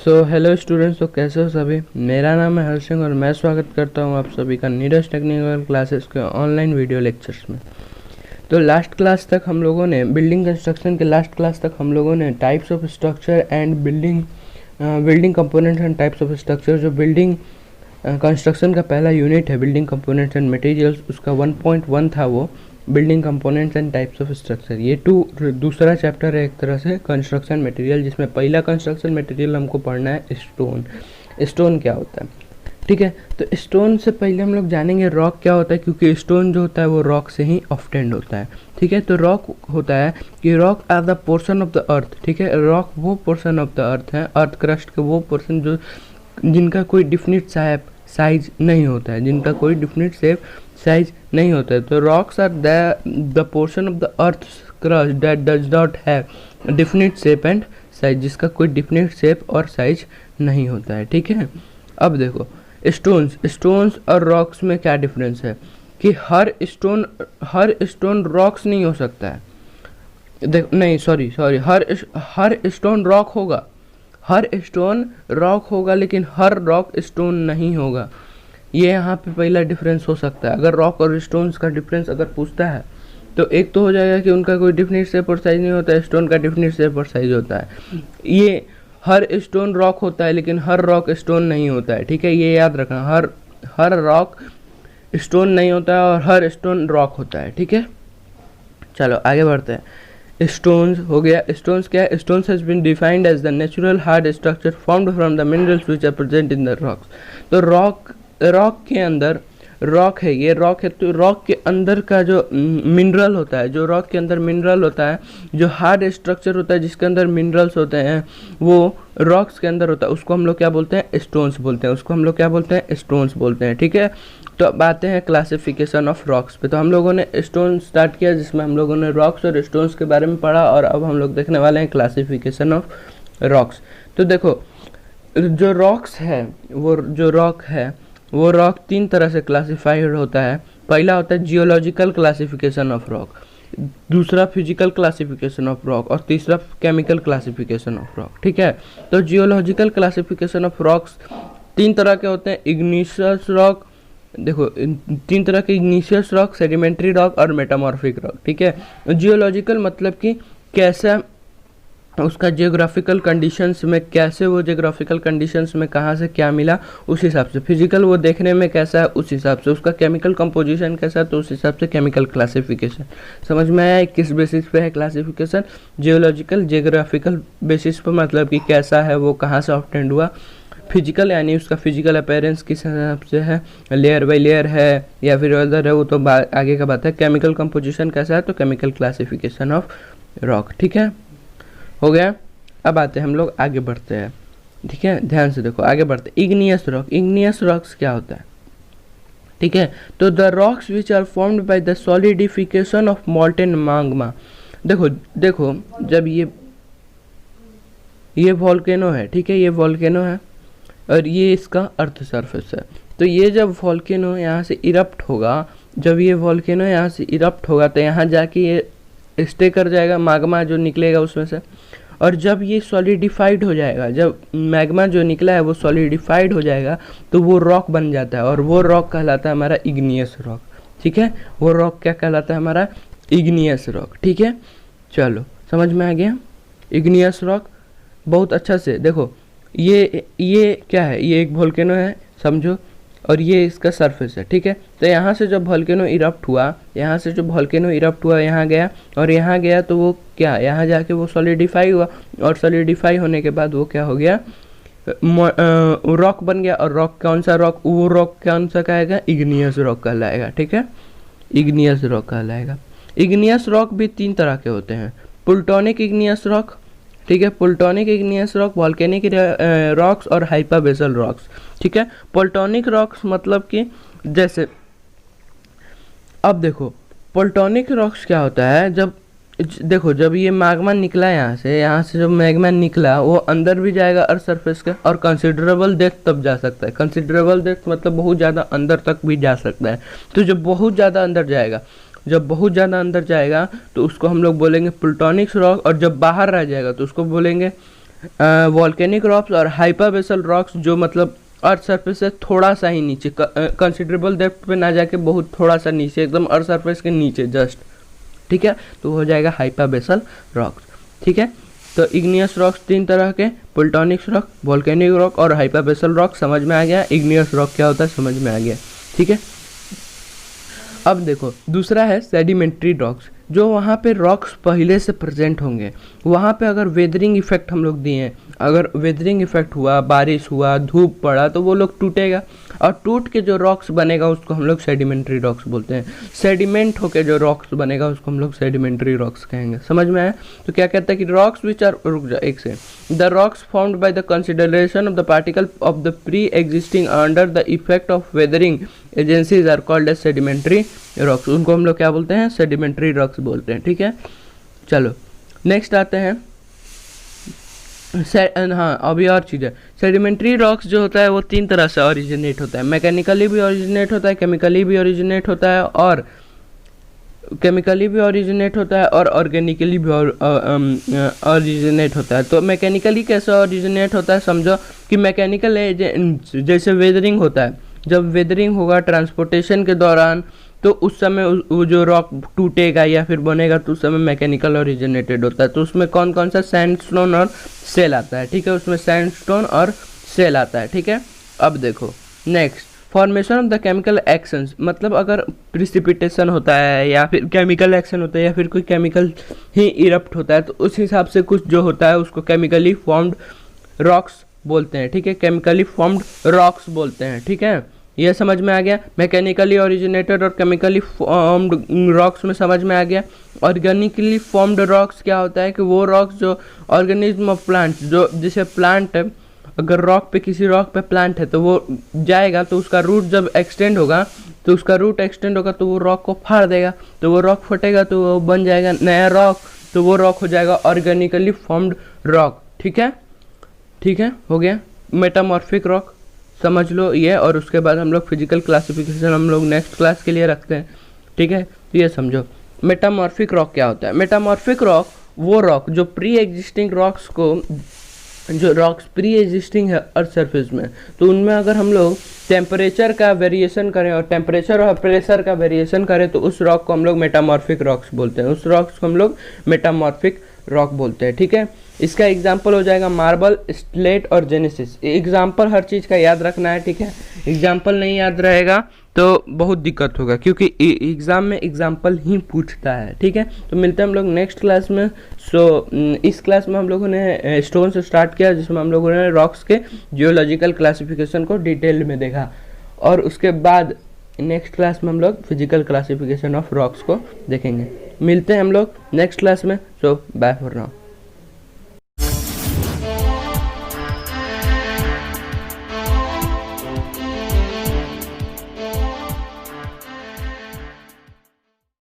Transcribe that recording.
So hello students, तो कैसे हो सभी। मेरा नाम है हर्ष सिंह और मैं स्वागत करता हूं आप सभी का नीरज टेक्निकल क्लासेस के ऑनलाइन वीडियो लेक्चर्स में। तो लास्ट क्लास तक हम लोगों ने बिल्डिंग कंस्ट्रक्शन के लास्ट क्लास तक हम लोगों ने types of structure and building components and types of structure, जो बिल्डिंग कंस्ट्रक्शन का पहला यूनिट है बिल्डिंग कंपोनेंट्स एंड मटेरियल्स, उसका 1.1 था वो building components and types of structure. ये दूसरा चैप्टर है एक तरह से कंस्ट्रक्शन मटेरियल, जिसमें पहला कंस्ट्रक्शन मटेरियल हमको पढ़ना है स्टोन। स्टोन क्या होता है, ठीक है। तो स्टोन से पहले हम लोग जानेंगे रॉक क्या होता है, क्योंकि स्टोन जो होता है वो रॉक से ही ऑब्टेन्ड होता है, ठीक है। तो रॉक होता है कि rock are the portion of the earth, ठीक है। रॉक वो पोर्शन ऑफ द अर्थ है, अर्थ क्रस्ट के वो पोर्शन जो जिनका कोई डिफिनिट साइज नहीं होता है, जिनका कोई डिफिनिट शेप साइज नहीं होता है। तो rocks are the portion of the earth crust that does not have definite shape and size, जिसका कोई डिफिनिट शेप और साइज नहीं होता है, ठीक है। अब देखो स्टोन्स और रॉक्स में क्या डिफरेंस है कि हर स्टोन रॉक्स नहीं हो सकता है। नहीं सॉरी हर स्टोन रॉक होगा, हर स्टोन रॉक होगा, लेकिन हर रॉक स्टोन नहीं होगा। ये यहाँ पे पहला डिफरेंस हो सकता है। अगर रॉक और स्टोन्स का डिफरेंस अगर पूछता है तो एक तो हो जाएगा कि उनका कोई डिफिनिट शेप और साइज नहीं होता है, स्टोन का डिफिनिट शेप और साइज होता है। ये हर स्टोन रॉक होता है लेकिन हर रॉक स्टोन नहीं होता है, ठीक है। ये याद रखना, हर रॉक स्टोन नहीं होता है और हर स्टोन रॉक होता है, ठीक है। चलो आगे बढ़ते हैं। स्टोन्स हो गया। स्टोन्स क्या है? Stones has been defined as the natural hard structure formed from the minerals which are present in the rocks. तो रॉक के अंदर रॉक है, ये रॉक है, तो रॉक के अंदर का जो मिनरल होता है, जो रॉक के अंदर मिनरल होता है, जो हार्ड स्ट्रक्चर होता है जिसके अंदर मिनरल्स होते हैं, वो रॉक्स के अंदर होता है, उसको हम लोग क्या बोलते हैं? स्टोन्स बोलते हैं। उसको हम लोग क्या बोलते हैं? स्टोन्स बोलते हैं, ठीक है। तो अब आते हैं क्लासिफिकेशन ऑफ रॉक्स पे। तो हम लोगों ने स्टोन स्टार्ट किया जिसमें हम लोगों ने रॉक्स और स्टोन्स के बारे में पढ़ा, और अब हम लोग देखने वाले हैं क्लासिफिकेशन ऑफ रॉक्स। तो देखो जो रॉक्स है, वो रॉक तीन तरह से क्लासिफाइड होता है। पहला होता है जियोलॉजिकल क्लासिफिकेशन ऑफ रॉक, दूसरा फिजिकल क्लासिफिकेशन ऑफ रॉक, और तीसरा केमिकल क्लासिफिकेशन ऑफ रॉक, ठीक है। तो जियोलॉजिकल क्लासिफिकेशन ऑफ रॉक्स तीन तरह के होते हैं। इग्निशियस रॉक, देखो तीन तरह के इग्निशियस रॉक, सेडिमेंट्री रॉक और मेटामॉर्फिक रॉक, ठीक है। जियोलॉजिकल मतलब कि कैसा उसका जियोग्राफिकल कंडीशंस में, कैसे वो जियोग्राफिकल कंडीशंस में कहाँ से क्या मिला उस हिसाब से। फिजिकल वो देखने में कैसा है उस हिसाब से। उसका केमिकल कंपोजिशन कैसा है तो उस हिसाब से केमिकल क्लासिफिकेशन। समझ में आया किस बेसिस पे है क्लासिफिकेशन? जियोलॉजिकल जियोग्राफिकल बेसिस पर, मतलब कि कैसा है वो, कहाँ से ऑब्टेन्ड हुआ। फिजिकल यानी उसका फिजिकल अपीयरेंस किस हिसाब से है, लेयर बाय लेयर है या फिर अदर है, वो तो आगे का बात है। केमिकल कंपोजिशन कैसा है तो केमिकल क्लासिफिकेशन ऑफ रॉक, ठीक है, हो गया। अब आते हैं हम लोग आगे बढ़ते हैं, ठीक है, ध्यान से देखो आगे बढ़ते हैं। इग्नियस रॉक, इग्नियस रॉक्स क्या होता है, ठीक है। तो the rocks which are formed by the solidification of molten magma. देखो जब ये वॉल्केनो है, ठीक है, ये वॉल्केनो है और ये इसका अर्थ सरफेस है। तो ये जब वॉल्केनो यहाँ से इरप्ट होगा, जब ये वॉल्केनो यहाँ से इरप्ट होगा तो यहाँ जाके ये स्टे कर जाएगा, मैग्मा जो निकलेगा उसमें से। और जब ये सॉलिडिफाइड हो जाएगा, जब मैग्मा जो निकला है वो सॉलिडिफाइड हो जाएगा तो वो रॉक बन जाता है, और वो रॉक कहलाता है हमारा इग्नियस रॉक, ठीक है। वो रॉक क्या कहलाता है? हमारा इग्नियस रॉक, ठीक है। चलो समझ में आ गया इग्नियस रॉक बहुत अच्छा से। देखो ये क्या है? ये एक वोल्केनो है समझो, और ये इसका सरफेस है, ठीक है। तो यहाँ से जब वोल्केनो इरप्ट हुआ, यहाँ गया और यहाँ गया, तो वो क्या, यहाँ जाके वो सॉलिडिफाई हुआ, और सॉलिडिफाई होने के बाद वो क्या हो गया? रॉक बन गया। और रॉक कौन सा रॉक? वो रॉक कौन सा कहेगा? इग्नियस रॉक कहलाएगा, ठीक है, इग्नियस रॉक कहलाएगा। इग्नियस रॉक भी तीन तरह के होते हैं। प्लूटोनिक इग्नियस रॉक, ठीक है, plutonic igneous rock, volcanic rocks और हाइपरबेसल रॉक्स, ठीक है। प्लूटोनिक रॉक्स मतलब कि जैसे अब देखो प्लूटोनिक रॉक्स क्या होता है, जब ये मैग्मा निकला यहाँ से जब मैग्मा निकला वो अंदर भी जाएगा अर्थ सरफेस के, और कंसिडरेबल डेप्थ तब जा सकता है। कंसिडरेबल डेप्थ मतलब बहुत ज़्यादा अंदर तक भी जा सकता है। तो जब बहुत ज़्यादा अंदर जाएगा तो उसको हम लोग बोलेंगे प्लूटोनिक रॉक, और जब बाहर रह जाएगा तो उसको बोलेंगे वॉल्केनिक रॉक्स और हाइपरबेसल रॉक्स जो मतलब अर्थ सरफेस से थोड़ा सा ही नीचे, कंसिडरेबल डेप्थ पे ना जाके बहुत थोड़ा सा नीचे, एकदम अर्थ सरफेस के नीचे जस्ट, ठीक है, तो हो जाएगा हाइपरबेसल रॉक्स, ठीक है। तो इग्नियस रॉक्स 3 तरह के, प्लूटोनिक रॉक, वॉल्केनिक रॉक और हाइपरबेसल रॉक समझ में आ गया। इग्नियस रॉक क्या होता है समझ में आ गया, ठीक है। अब देखो दूसरा है सेडिमेंट्री रॉक्स, जो वहाँ पे रॉक्स पहले से प्रेजेंट होंगे, वहाँ पे अगर वेदरिंग इफेक्ट हम लोग दिए, अगर वेदरिंग इफेक्ट हुआ, बारिश हुआ, धूप पड़ा, तो वो लोग टूटेगा और टूट के जो रॉक्स बनेगा उसको हम लोग सेडिमेंट्री रॉक्स बोलते हैं। सेडिमेंट होके जो रॉक्स बनेगा उसको हम लोग सेडिमेंट्री रॉक्स कहेंगे, समझ में आया। तो क्या कहता है कि रॉक्स विच आर, रुक जा एक से, the rocks formed by the consideration of the particle of the pre existing under the effect of weathering agencies are called as sedimentary rocks, उनको हम लोग क्या बोलते हैं, सेडिमेंट्री रॉक्स बोलते हैं, ठीक है। चलो नेक्स्ट आते हैं, हाँ अभी और चीज़ है, सेडिमेंट्री रॉक्स जो होता है वो 3 तरह से ओरिजिनेट होता है, मैकेनिकली भी ओरिजिनेट होता है, केमिकली भी ओरिजिनेट होता है और ऑर्गेनिकली भी ओरिजिनेट होता है। तो मैकेनिकली कैसे ओरिजिनेट होता है समझो कि मैकेनिकल जैसे वेदरिंग होता है, जब वेदरिंग होगा ट्रांसपोर्टेशन के दौरान, तो उस समय वो जो रॉक टूटेगा या फिर बनेगा तो उस समय मैकेनिकल ओरिजिनेटेड होता है। तो उसमें कौन कौन सा सैंडस्टोन और सेल आता है, ठीक है, उसमें सैंडस्टोन और सेल आता है, ठीक है। अब देखो next, formation of the chemical actions, मतलब अगर प्रिसिपिटेशन होता है या फिर केमिकल एक्शन होता है या फिर कोई केमिकल ही इरप्ट होता है, तो उस हिसाब से कुछ जो होता है उसको केमिकली फॉर्म्ड रॉक्स बोलते हैं, ठीक है, केमिकली फॉर्म्ड रॉक्स बोलते हैं, ठीक है। ये समझ में आ गया, मैकेनिकली ओरिजिनेटेड और केमिकली फॉर्म्ड रॉक्स में समझ में आ गया। ऑर्गेनिकली फॉर्म्ड रॉक्स क्या होता है कि वो रॉक्स जो ऑर्गेनिज्म ऑफ प्लांट, जो जैसे प्लांट, अगर रॉक पे किसी रॉक पे प्लांट है तो वो जाएगा तो उसका रूट जब एक्सटेंड होगा तो वो रॉक को फाड़ देगा, तो वो रॉक फटेगा तो वो बन जाएगा नया रॉक, तो वो रॉक हो जाएगा ऑर्गेनिकली फॉर्म्ड रॉक, ठीक है, ठीक है, हो गया। मेटामॉर्फिक रॉक समझ लो ये, और उसके बाद हम लोग फिजिकल क्लासिफिकेशन हम लोग नेक्स्ट क्लास के लिए रखते हैं, ठीक है। तो ये समझो मेटामॉर्फिक रॉक क्या होता है। मेटामॉर्फिक रॉक वो रॉक जो प्री एग्जिस्टिंग रॉक्स को, जो रॉक्स प्री एग्जिस्टिंग है अर्थ सरफेस में, तो उनमें अगर हम लोग टेम्परेचर का वेरिएशन करें और टेम्परेचर और प्रेशर का वेरिएशन करें तो उस रॉक को हम लोग मेटामॉर्फिक रॉक्स बोलते हैं, उस रॉक्स को हम लोग मेटामॉर्फिक रॉक बोलते हैं, ठीक है। इसका एग्जाम्पल हो जाएगा मार्बल, स्लेट और जेनेसिस। एग्जाम्पल हर चीज़ का याद रखना है, ठीक है, एग्जाम्पल नहीं याद रहेगा तो बहुत दिक्कत होगा क्योंकि एग्ज़ाम में एग्जाम्पल ही पूछता है, ठीक है। तो मिलते हैं हम लोग नेक्स्ट क्लास में। इस क्लास में हम लोगों ने स्टोन से स्टार्ट किया, जिसमें हम लोगों ने रॉक्स के जियोलॉजिकल क्लासिफिकेशन को डिटेल में देखा, और उसके बाद नेक्स्ट क्लास में हम लोग फिजिकल क्लासिफिकेशन ऑफ रॉक्स को देखेंगे। मिलते हैं हम लोग नेक्स्ट क्लास में। सो बाय फॉर नाउ।